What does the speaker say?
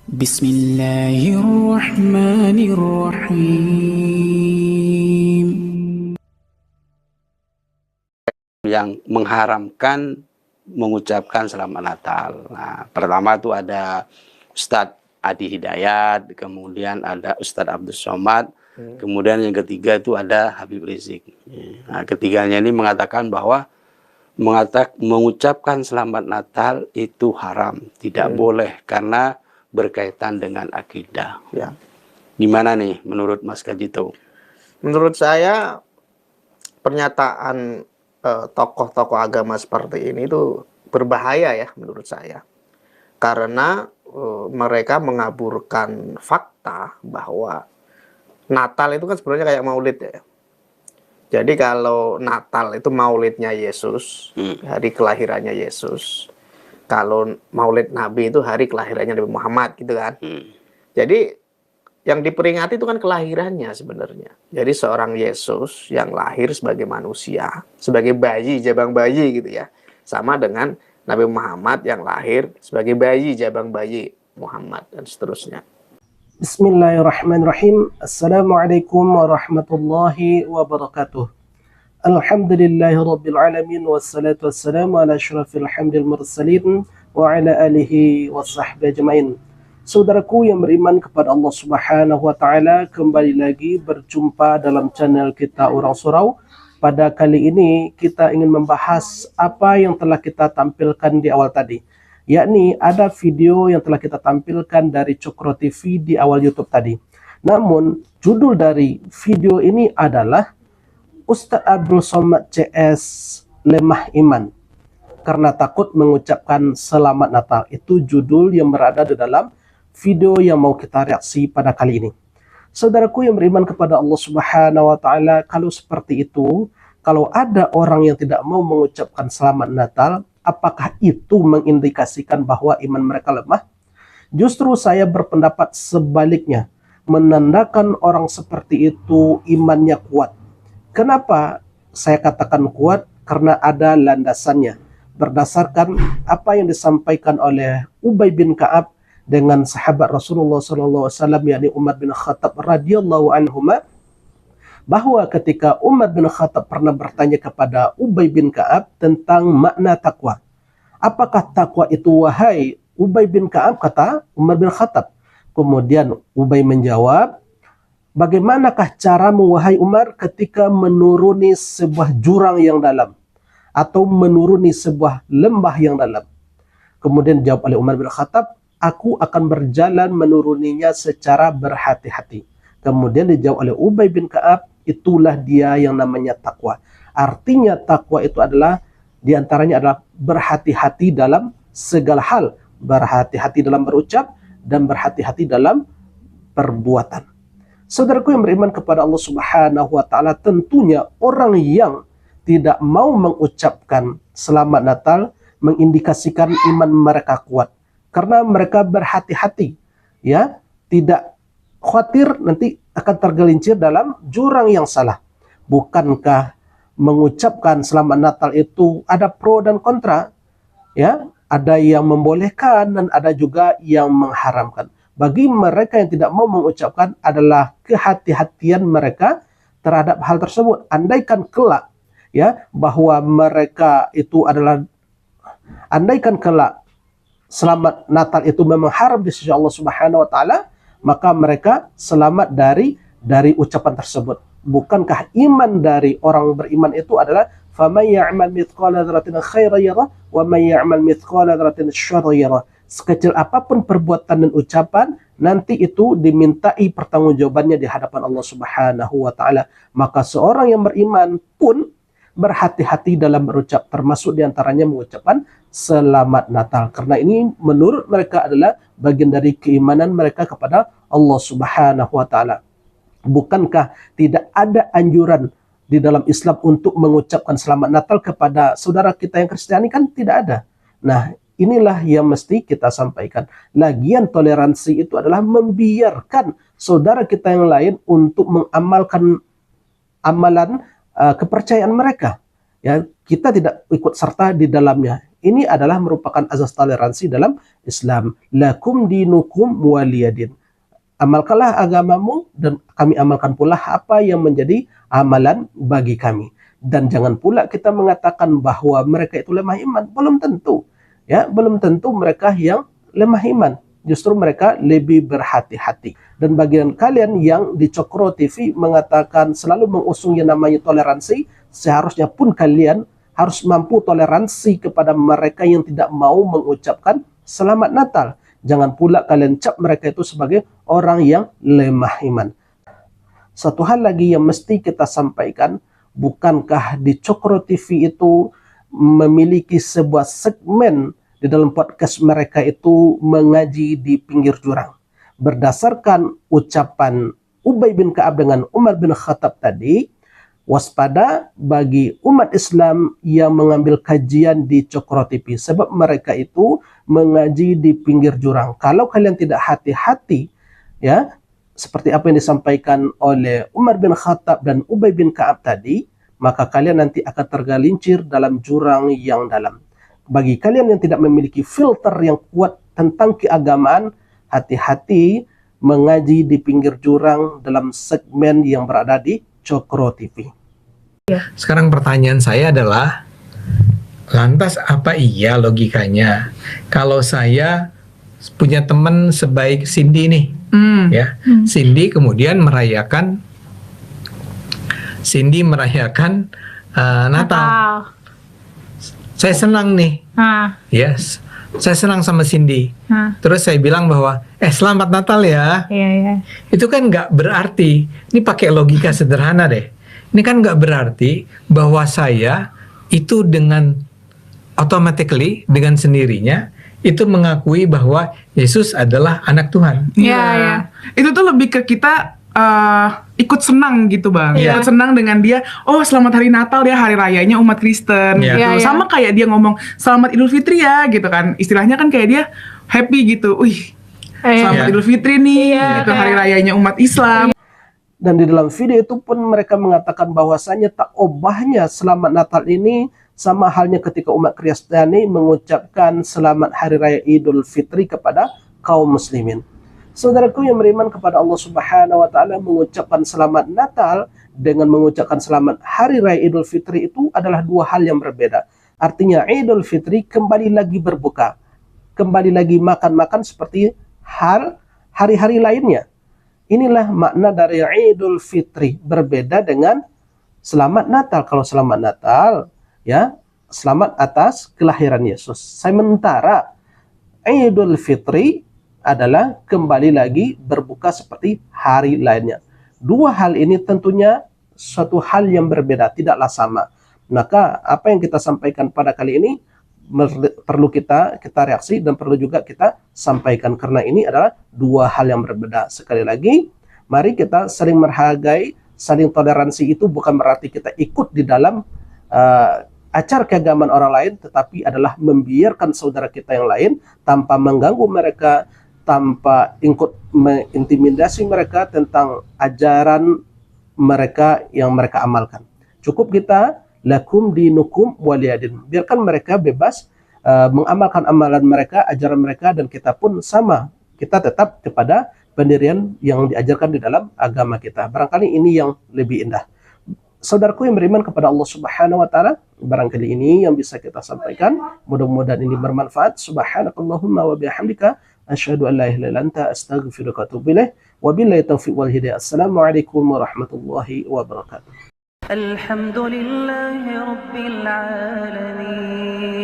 Bismillahirrahmanirrahim. Yang mengharamkan mengucapkan selamat Natal. Nah, pertama itu ada Ustadz Adi Hidayat, kemudian ada Ustadz Abdul Somad, kemudian yang ketiga itu ada Habib Rizik. Nah, ketiganya ini mengatakan bahwa mengucapkan selamat Natal itu haram, tidak boleh karena berkaitan dengan akidah. Ya. Gimana nih menurut Mas Kajito? Menurut saya pernyataan tokoh-tokoh agama seperti ini itu berbahaya ya menurut saya. Karena mereka mengaburkan fakta bahwa Natal itu kan sebenarnya kayak Maulid ya. Jadi kalau Natal itu Maulidnya Yesus, hari kelahirannya Yesus. Kalau Maulid Nabi itu hari kelahirannya Nabi Muhammad gitu kan. Jadi yang diperingati itu kan kelahirannya sebenarnya. Jadi seorang Yesus yang lahir sebagai manusia, sebagai bayi, jabang bayi gitu ya. Sama dengan Nabi Muhammad yang lahir sebagai bayi, jabang bayi Muhammad dan seterusnya. Bismillahirrahmanirrahim. Assalamualaikum warahmatullahi wabarakatuh. Alhamdulillahi rabbil alamin, wassalatu wassalamu ala asyrafil hamdil mursalin wa ala alihi wa sahbihi ajmain. Saudaraku yang beriman kepada Allah Subhanahu wa taala, kembali lagi berjumpa dalam channel kita Orang Surau. Pada kali ini kita ingin membahas apa yang telah kita tampilkan di awal tadi, yakni ada video yang telah kita tampilkan dari Cokro TV di awal YouTube tadi. Namun judul dari video ini adalah Ustadz Abdul Somad CS lemah iman karena takut mengucapkan selamat Natal. Itu judul yang berada di dalam video yang mau kita reaksi pada kali ini. Saudaraku yang beriman kepada Allah Subhanahu wa taala, kalau seperti itu, kalau ada orang yang tidak mau mengucapkan selamat Natal, apakah itu mengindikasikan bahwa iman mereka lemah? Justru saya berpendapat sebaliknya, menandakan orang seperti itu imannya kuat. Kenapa saya katakan kuat? Karena ada landasannya. Berdasarkan apa yang disampaikan oleh Ubay bin Ka'ab dengan sahabat Rasulullah SAW, yakni Umar bin Khattab radhiyallahu anhuma, bahwa ketika Umar bin Khattab pernah bertanya kepada Ubay bin Ka'ab tentang makna takwa. Apakah takwa itu, wahai Ubay bin Ka'ab, kata Umar bin Khattab. Kemudian Ubay menjawab, bagaimanakah caramu wahai Umar ketika menuruni sebuah jurang yang dalam atau menuruni sebuah lembah yang dalam? Kemudian jawab oleh Umar bin Khattab, aku akan berjalan menuruninya secara berhati-hati. Kemudian dijawab oleh Ubay bin Ka'ab, itulah dia yang namanya takwa. Artinya takwa itu adalah, diantaranya adalah berhati-hati dalam segala hal. Berhati-hati dalam berucap dan berhati-hati dalam perbuatan. Saudaraku yang beriman kepada Allah Subhanahu wa taala, tentunya orang yang tidak mau mengucapkan selamat Natal mengindikasikan iman mereka kuat. Karena mereka berhati-hati, ya, tidak khawatir nanti akan tergelincir dalam jurang yang salah. Bukankah mengucapkan selamat Natal itu ada pro dan kontra? Ya, ada yang membolehkan dan ada juga yang mengharamkan. Bagi mereka yang tidak mau mengucapkan adalah kehati-hatian mereka terhadap hal tersebut. Andaikan kelak, ya, bahwa mereka itu adalah, andaikan kelak selamat Natal itu memang haram di sisi Allah Subhanahu wa taala, maka mereka selamat dari ucapan tersebut. Bukankah iman dari orang beriman itu adalah faman ya'mal mithqala dzarratin khairan yarah wa man ya'mal mithqala dzarratin syarran yarah. Sekecil apapun perbuatan dan ucapan, nanti itu dimintai pertanggungjawabannya di hadapan Allah Subhanahu wa taala. Maka seorang yang beriman pun berhati-hati dalam berucap, termasuk diantaranya mengucapkan selamat Natal. Karena ini menurut mereka adalah bagian dari keimanan mereka kepada Allah Subhanahu wa taala. Bukankah tidak ada anjuran di dalam Islam untuk mengucapkan selamat Natal kepada saudara kita yang Kristiani? Kan tidak ada. Nah, inilah yang mesti kita sampaikan. Lagian toleransi itu adalah membiarkan saudara kita yang lain untuk mengamalkan amalan kepercayaan mereka. Ya, kita tidak ikut serta di dalamnya. Ini adalah merupakan azas toleransi dalam Islam. Lakum dinukum waliyadin. Amalkanlah agamamu dan kami amalkan pula apa yang menjadi amalan bagi kami. Dan jangan pula kita mengatakan bahwa mereka itu lemah iman. Belum tentu. Ya, belum tentu mereka yang lemah iman. Justru mereka lebih berhati-hati. Dan bagian kalian yang di Cokro TV mengatakan selalu mengusung yang namanya toleransi, seharusnya pun kalian harus mampu toleransi kepada mereka yang tidak mau mengucapkan Selamat Natal. Jangan pula kalian cap mereka itu sebagai orang yang lemah iman. Satu hal lagi yang mesti kita sampaikan, bukankah di Cokro TV itu memiliki sebuah segmen di dalam podcast mereka itu mengaji di pinggir jurang. Berdasarkan ucapan Ubay bin Ka'ab dengan Umar bin Khattab tadi, waspada bagi umat Islam yang mengambil kajian di Cokro TV, sebab mereka itu mengaji di pinggir jurang. Kalau kalian tidak hati-hati, ya, seperti apa yang disampaikan oleh Umar bin Khattab dan Ubay bin Ka'ab tadi, maka kalian nanti akan tergelincir dalam jurang yang dalam. Bagi kalian yang tidak memiliki filter yang kuat tentang keagamaan, hati-hati mengaji di pinggir jurang dalam segmen yang berada di Cokro TV. Sekarang pertanyaan saya adalah, lantas apa iya logikanya kalau saya punya teman sebaik Cindy nih, ya, Cindy kemudian merayakan Natal. Saya senang nih, yes, saya senang sama Cindy. Terus saya bilang bahwa, selamat Natal ya. Itu kan nggak berarti, ini pakai logika sederhana deh. Ini kan nggak berarti bahwa saya itu dengan automatically, dengan sendirinya, itu mengakui bahwa Yesus adalah anak Tuhan. Iya. Itu tuh lebih ke kita ikut senang gitu Bang. Iya. Ikut senang dengan dia, oh selamat hari Natal ya, hari rayanya umat Kristen Iya. gitu. Sama kayak dia ngomong selamat Idul Fitri ya gitu kan. Istilahnya kan kayak dia happy gitu. Wih, selamat Idul Fitri nih, gitu, hari rayanya umat Islam. Dan di dalam video itu pun mereka mengatakan bahwasanya tak obahnya Selamat Natal ini sama halnya ketika umat Kristiani mengucapkan Selamat Hari Raya Idul Fitri kepada kaum muslimin. Saudaraku yang beriman kepada Allah Subhanahu wa taala, mengucapkan Selamat Natal dengan mengucapkan Selamat Hari Raya Idul Fitri itu adalah dua hal yang berbeda. Artinya Idul Fitri kembali lagi berbuka, kembali lagi makan-makan seperti hari-hari lainnya. Inilah makna dari Idul Fitri, berbeda dengan Selamat Natal. Kalau Selamat Natal, ya, selamat atas kelahiran Yesus. Sementara Idul Fitri adalah kembali lagi berbuka seperti hari lainnya. Dua hal ini tentunya suatu hal yang berbeda, tidaklah sama. Maka apa yang kita sampaikan pada kali ini perlu kita reaksi dan perlu juga kita sampaikan, karena ini adalah dua hal yang berbeda. Sekali lagi, mari kita saling menghargai, saling toleransi. Itu bukan berarti kita ikut di dalam acara keagamaan orang lain, tetapi adalah membiarkan saudara kita yang lain tanpa mengganggu mereka, tanpa ikut mengintimidasi mereka tentang ajaran mereka yang mereka amalkan. Cukup kita lakum dinukum waliyadin. Biarkan mereka bebas mengamalkan amalan mereka, ajaran mereka, dan kita pun sama. Kita tetap kepada pendirian yang diajarkan di dalam agama kita. Barangkali ini yang lebih indah. Saudaraku yang beriman kepada Allah Subhanahu wa taala, barangkali ini yang bisa kita sampaikan. Mudah-mudahan ini bermanfaat. Subhanakallahumma wa bihamdika asyhadu an la ilaha illa anta astaghfiruka wa atubu ilaik. Wabillahi taufiq wal hidayah. Assalamualaikum warahmatullahi wabarakatuh. الحمد لله رب العالمين